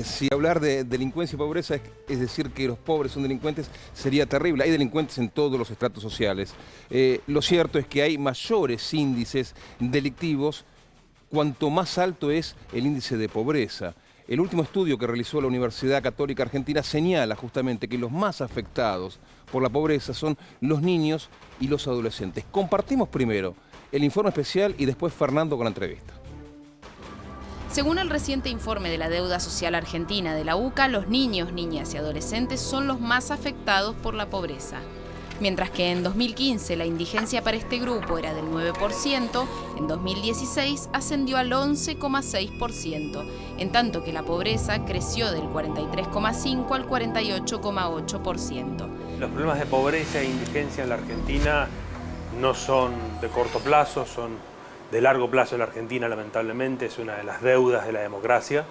Si hablar de delincuencia y pobreza es decir que los pobres son delincuentes, sería terrible. Hay delincuentes en todos los estratos sociales. Lo cierto es que hay mayores índices delictivos cuanto más alto es el índice de pobreza. El último estudio que realizó la Universidad Católica Argentina señala justamente que los más afectados por la pobreza son los niños y los adolescentes. Compartimos primero el informe especial y después Fernando con la entrevista. Según el reciente informe de la Deuda Social Argentina de la UCA, los niños, niñas y adolescentes son los más afectados por la pobreza. Mientras que en 2015 la indigencia para este grupo era del 9%, en 2016 ascendió al 11,6%, en tanto que la pobreza creció del 43,5% al 48,8%. Los problemas de pobreza e indigencia en la Argentina no son de corto plazo, son de largo plazo en la Argentina, lamentablemente, es una de las deudas de la democracia.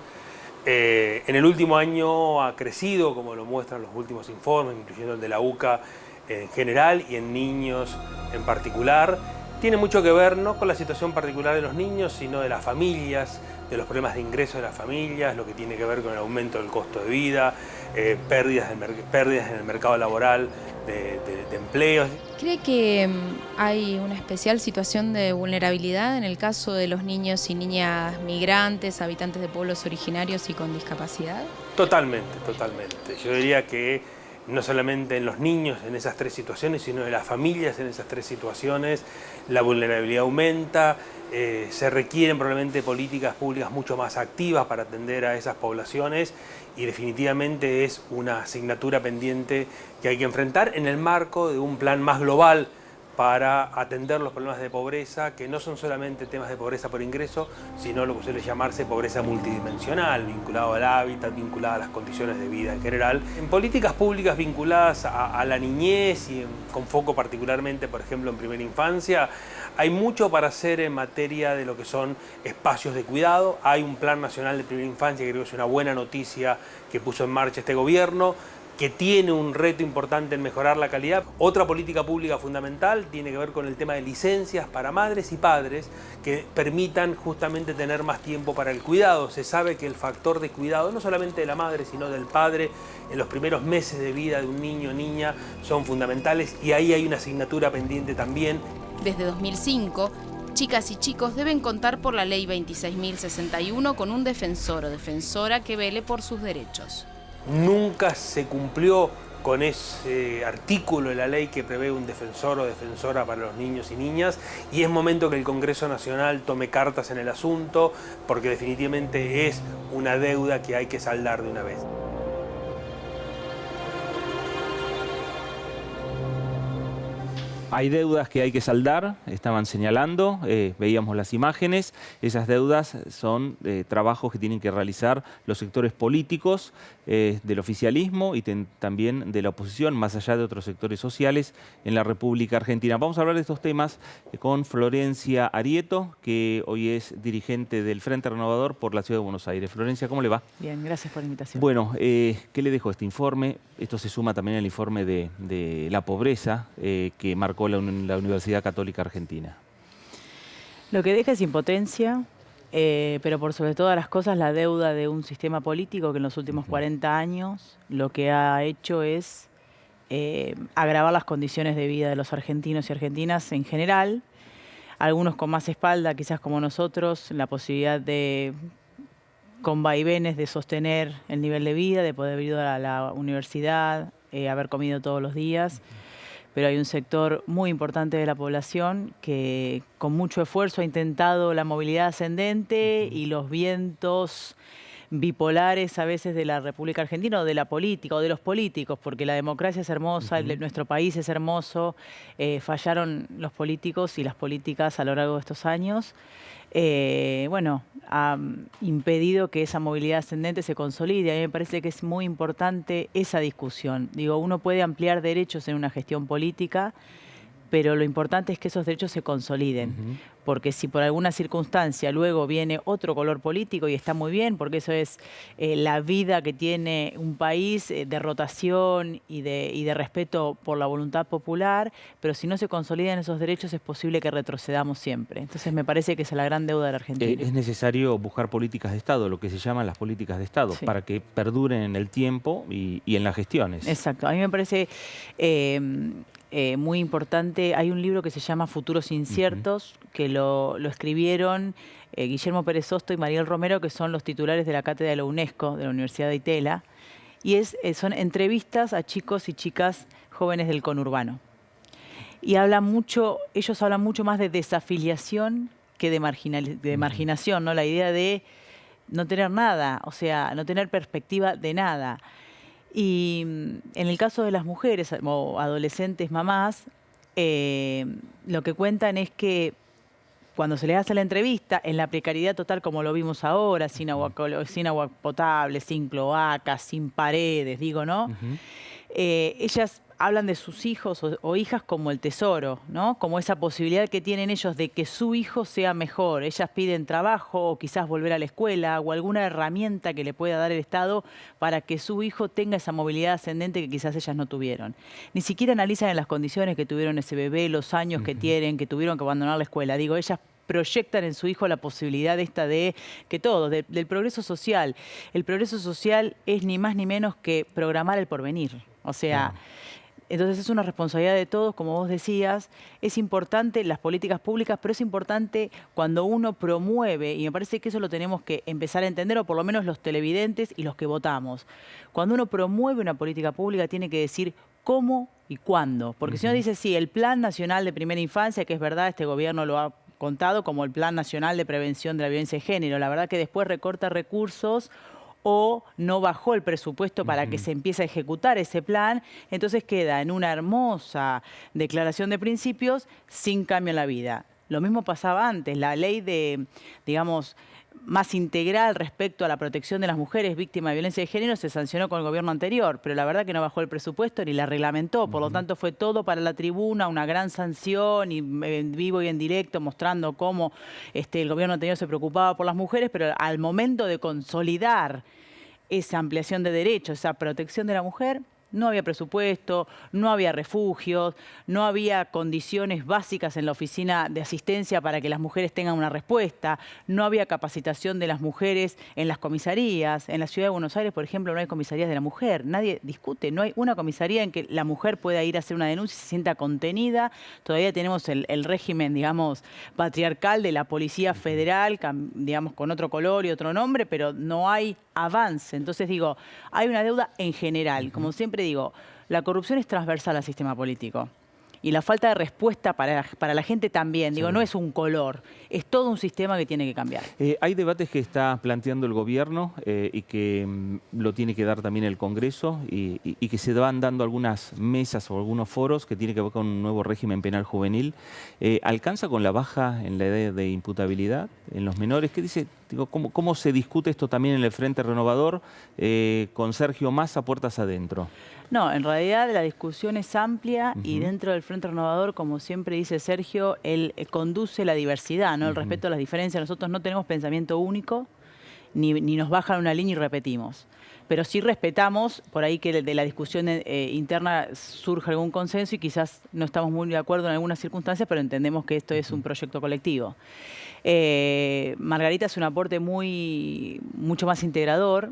En el último año ha crecido, como lo muestran los últimos informes, incluyendo el de la UCA, en general y en niños en particular. Tiene mucho que ver no con la situación particular de los niños, sino de las familias, de los problemas de ingreso de las familias, lo que tiene que ver con el aumento del costo de vida, pérdidas en el mercado laboral de empleos. ¿Cree que hay una especial situación de vulnerabilidad en el caso de los niños y niñas migrantes, habitantes de pueblos originarios y con discapacidad? Totalmente, totalmente. Yo diría que no solamente en los niños en esas tres situaciones, sino en las familias en esas tres situaciones, la vulnerabilidad aumenta, se requieren probablemente políticas públicas mucho más activas para atender a esas poblaciones y definitivamente es una asignatura pendiente que hay que enfrentar en el marco de un plan más global para atender los problemas de pobreza, que no son solamente temas de pobreza por ingreso, sino lo que suele llamarse pobreza multidimensional, vinculado al hábitat, vinculado a las condiciones de vida en general. En políticas públicas vinculadas a la niñez y con foco particularmente, por ejemplo, en primera infancia, hay mucho para hacer en materia de lo que son espacios de cuidado. Hay un Plan Nacional de Primera Infancia, que creo que es una buena noticia que puso en marcha este gobierno, que tiene un reto importante en mejorar la calidad. Otra política pública fundamental tiene que ver con el tema de licencias para madres y padres que permitan justamente tener más tiempo para el cuidado. Se sabe que el factor de cuidado, no solamente de la madre, sino del padre, en los primeros meses de vida de un niño o niña son fundamentales y ahí hay una asignatura pendiente también. Desde 2005, chicas y chicos deben contar por la Ley 26.061 con un defensor o defensora que vele por sus derechos. Nunca se cumplió con ese artículo de la ley que prevé un defensor o defensora para los niños y niñas y es momento que el Congreso Nacional tome cartas en el asunto porque definitivamente es una deuda que hay que saldar de una vez. Hay deudas que hay que saldar, estaban señalando, veíamos las imágenes. Esas deudas son trabajos que tienen que realizar los sectores políticos del oficialismo y también de la oposición, más allá de otros sectores sociales en la República Argentina. Vamos a hablar de estos temas con Florencia Arieto, que hoy es dirigente del Frente Renovador por la Ciudad de Buenos Aires. Florencia, ¿cómo le va? Bien, gracias por la invitación. Bueno, ¿qué le dejó este informe? Esto se suma también al informe de la pobreza que marcó la Universidad Católica Argentina. Lo que deja es impotencia, pero por sobre todas las cosas la deuda de un sistema político que en los últimos 40 años lo que ha hecho es agravar las condiciones de vida de los argentinos y argentinas en general, algunos con más espalda, quizás como nosotros, la posibilidad de, con vaivenes, de sostener el nivel de vida, de poder ir a la universidad, haber comido todos los días. Pero hay un sector muy importante de la población que con mucho esfuerzo ha intentado la movilidad ascendente y los vientos bipolares a veces de la República Argentina o de la política o de los políticos, porque la democracia es hermosa, nuestro país es hermoso, fallaron los políticos y las políticas a lo largo de estos años. Bueno, ha impedido que esa movilidad ascendente se consolide. A mí me parece que es muy importante esa discusión. Digo, uno puede ampliar derechos en una gestión política, pero lo importante es que esos derechos se consoliden, porque si por alguna circunstancia luego viene otro color político, y está muy bien, porque eso es la vida que tiene un país de rotación y de respeto por la voluntad popular, pero si no se consolidan esos derechos es posible que retrocedamos siempre. Entonces me parece que esa es la gran deuda de la Argentina. Es necesario buscar políticas de Estado, lo que se llaman las políticas de Estado, para que perduren en el tiempo y en las gestiones. Exacto, a mí me parece muy importante. Hay un libro que se llama Futuros Inciertos, que lo escribieron Guillermo Pérez Hosto y Mariel Romero, que son los titulares de la cátedra de la UNESCO, de la Universidad de Itela, y son entrevistas a chicos y chicas jóvenes del conurbano. Y ellos hablan mucho más de desafiliación que de marginación, ¿no? La idea de no tener nada, o sea, no tener perspectiva de nada. Y en el caso de las mujeres o adolescentes mamás, lo que cuentan es que cuando se les hace la entrevista, en la precariedad total como lo vimos ahora, sin agua potable, sin cloacas, sin paredes, digo, ¿no? Ellas hablan de sus hijos o hijas como el tesoro, ¿no? Como esa posibilidad que tienen ellos de que su hijo sea mejor. Ellas piden trabajo o quizás volver a la escuela o alguna herramienta que le pueda dar el Estado para que su hijo tenga esa movilidad ascendente que quizás ellas no tuvieron. Ni siquiera analizan en las condiciones que tuvieron ese bebé, los años que tienen, que tuvieron que abandonar la escuela. Digo, ellas proyectan en su hijo la posibilidad de que todos, del progreso social. El progreso social es ni más ni menos que programar el porvenir. O sea, entonces es una responsabilidad de todos, como vos decías. Es importante las políticas públicas, pero es importante cuando uno promueve, y me parece que eso lo tenemos que empezar a entender, o por lo menos los televidentes y los que votamos. Cuando uno promueve una política pública tiene que decir cómo y cuándo. Porque si uno dice, sí, el Plan Nacional de Primera Infancia, que es verdad, este gobierno lo ha contado como el Plan Nacional de Prevención de la Violencia de Género. La verdad que después recorta recursos o no bajó el presupuesto para que se empiece a ejecutar ese plan, entonces queda en una hermosa declaración de principios sin cambio en la vida. Lo mismo pasaba antes, la ley de, digamos, más integral respecto a la protección de las mujeres víctimas de violencia de género se sancionó con el gobierno anterior, pero la verdad que no bajó el presupuesto ni la reglamentó, por lo tanto fue todo para la tribuna, una gran sanción y en vivo y en directo mostrando cómo el gobierno anterior se preocupaba por las mujeres, pero al momento de consolidar esa ampliación de derechos, esa protección de la mujer, no había presupuesto, no había refugios, no había condiciones básicas en la oficina de asistencia para que las mujeres tengan una respuesta, no había capacitación de las mujeres en las comisarías. En la ciudad de Buenos Aires, por ejemplo, no hay comisarías de la mujer, nadie discute, no hay una comisaría en que la mujer pueda ir a hacer una denuncia y se sienta contenida. Todavía tenemos el régimen, digamos, patriarcal de la Policía Federal, digamos, con otro color y otro nombre, pero no hay avance. Entonces digo, hay una deuda en general. Como siempre digo, la corrupción es transversal al sistema político. Y la falta de respuesta para la gente también. Digo, no es un color, es todo un sistema que tiene que cambiar. Hay debates que está planteando el gobierno y que lo tiene que dar también el Congreso y que se van dando algunas mesas o algunos foros que tienen que ver con un nuevo régimen penal juvenil. ¿Alcanza con la baja en la edad de imputabilidad en los menores? ¿Qué dice? Digo, ¿cómo se discute esto también en el Frente Renovador con Sergio Massa puertas adentro? No, en realidad la discusión es amplia y dentro del Frente Renovador, como siempre dice Sergio, él conduce la diversidad, ¿no? El respeto a las diferencias. Nosotros no tenemos pensamiento único, ni nos bajan una línea y repetimos. Pero sí respetamos, por ahí que de la discusión interna surge algún consenso y quizás no estamos muy de acuerdo en algunas circunstancias, pero entendemos que esto es un proyecto colectivo. Margarita hace un aporte mucho más integrador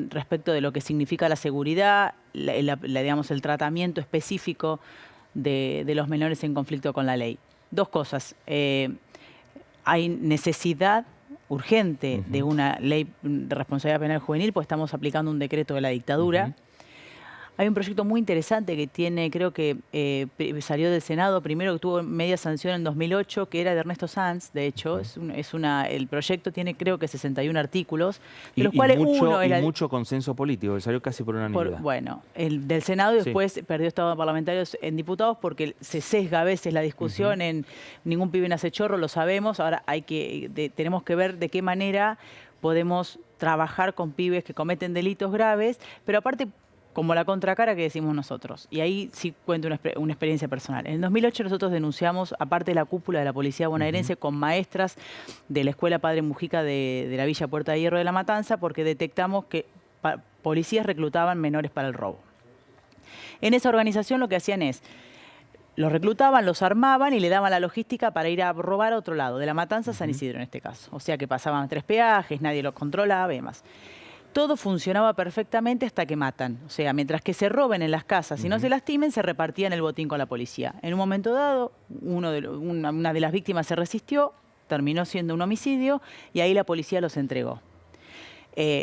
respecto de lo que significa la seguridad, digamos, el tratamiento específico de los menores en conflicto con la ley. Dos cosas. Hay necesidad urgente de una ley de responsabilidad penal juvenil, pues estamos aplicando un decreto de la dictadura. Hay un proyecto muy interesante que tiene, creo que salió del Senado, primero que tuvo media sanción en 2008, que era de Ernesto Sanz, de hecho. El proyecto tiene, creo que 61 artículos, de los cuales uno era... mucho consenso político, salió casi por unanimidad. Bueno, el del Senado y después perdió estado parlamentarios en diputados porque se sesga a veces la discusión en ningún pibe nace chorro, lo sabemos. Ahora tenemos que ver de qué manera podemos trabajar con pibes que cometen delitos graves, pero aparte como la contracara que decimos nosotros. Y ahí sí cuento una experiencia personal. En el 2008 nosotros denunciamos, aparte de la cúpula de la policía bonaerense, con maestras de la Escuela Padre Mujica de la Villa Puerta de Hierro de La Matanza, porque detectamos que policías reclutaban menores para el robo. En esa organización lo que hacían es, los reclutaban, los armaban y le daban la logística para ir a robar a otro lado, de La Matanza a San Isidro en este caso. O sea que pasaban 3 peajes, nadie los controlaba y demás. Todo funcionaba perfectamente hasta que matan. O sea, mientras que se roben en las casas y no se lastimen, se repartían el botín con la policía. En un momento dado, una de las víctimas se resistió, terminó siendo un homicidio y ahí la policía los entregó.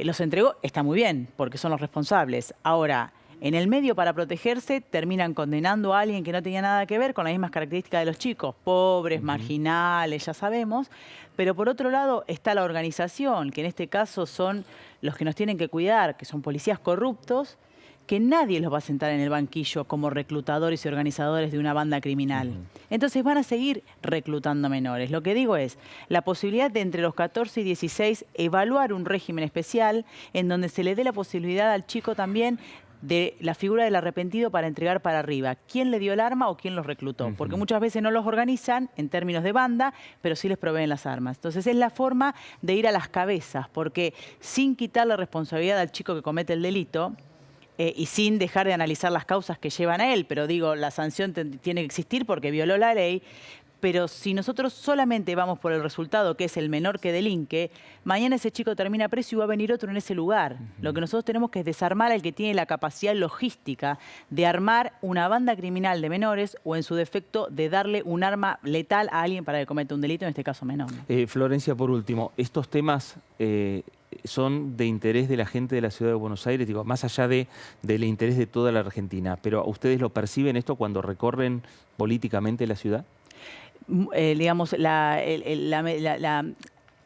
Los entregó, está muy bien, porque son los responsables. Ahora, en el medio, para protegerse, terminan condenando a alguien que no tenía nada que ver con las mismas características de los chicos, pobres, marginales, ya sabemos. Pero por otro lado está la organización, que en este caso son los que nos tienen que cuidar, que son policías corruptos, que nadie los va a sentar en el banquillo como reclutadores y organizadores de una banda criminal. Entonces van a seguir reclutando menores. Lo que digo es, la posibilidad de entre los 14 y 16 evaluar un régimen especial en donde se le dé la posibilidad al chico también de la figura del arrepentido para entregar para arriba. ¿Quién le dio el arma o quién los reclutó? Porque muchas veces no los organizan en términos de banda, pero sí les proveen las armas. Entonces es la forma de ir a las cabezas, porque sin quitar la responsabilidad al chico que comete el delito, y sin dejar de analizar las causas que llevan a él, pero digo, la sanción tiene que existir porque violó la ley. Pero si nosotros solamente vamos por el resultado, que es el menor que delinque, mañana ese chico termina preso y va a venir otro en ese lugar. Lo que nosotros tenemos que es desarmar al que tiene la capacidad logística de armar una banda criminal de menores o, en su defecto, de darle un arma letal a alguien para que cometa un delito, en este caso menor. Florencia, por último, estos temas son de interés de la gente de la Ciudad de Buenos Aires, digo, más allá del interés de toda la Argentina, pero ¿ustedes lo perciben esto cuando recorren políticamente la ciudad? Digamos,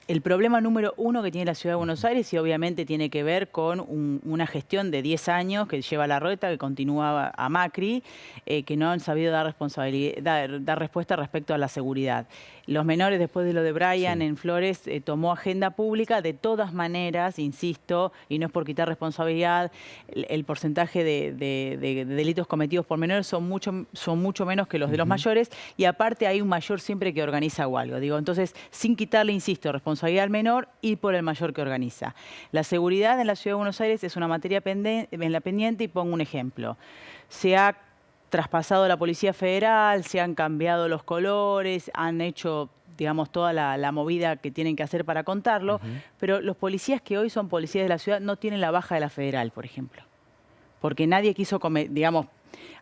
el problema número uno que tiene la Ciudad de Buenos Aires, y obviamente tiene que ver con una gestión de 10 años que lleva Larreta, que continúa a Macri, que no han sabido dar respuesta respecto a la seguridad. Los menores, después de lo de Brian en Flores, tomó agenda pública. De todas maneras, insisto, y no es por quitar responsabilidad, el porcentaje de delitos cometidos por menores son mucho menos que los de los mayores, y aparte hay un mayor siempre que organiza algo. Digo, entonces, sin quitarle, insisto, responsabilidad al menor y por el mayor que organiza. La seguridad en la Ciudad de Buenos Aires es una materia pendiente, y pongo un ejemplo. Se ha traspasado la Policía Federal, se han cambiado los colores, han hecho, digamos, toda la movida que tienen que hacer para contarlo, pero los policías que hoy son policías de la ciudad no tienen la baja de la Federal, por ejemplo. Porque nadie quiso, digamos,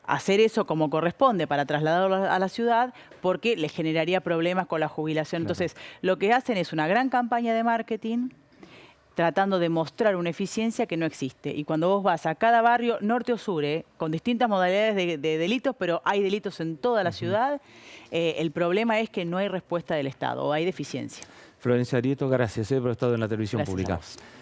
hacer eso como corresponde para trasladarlo a la ciudad, porque les generaría problemas con la jubilación. Entonces, lo que hacen es una gran campaña de marketing, tratando de mostrar una eficiencia que no existe. Y cuando vos vas a cada barrio, norte o sur, con distintas modalidades de delitos, pero hay delitos en toda la ciudad, el problema es que no hay respuesta del Estado, o hay deficiencia. Florencia Arieto, gracias por haber estado en la televisión pública.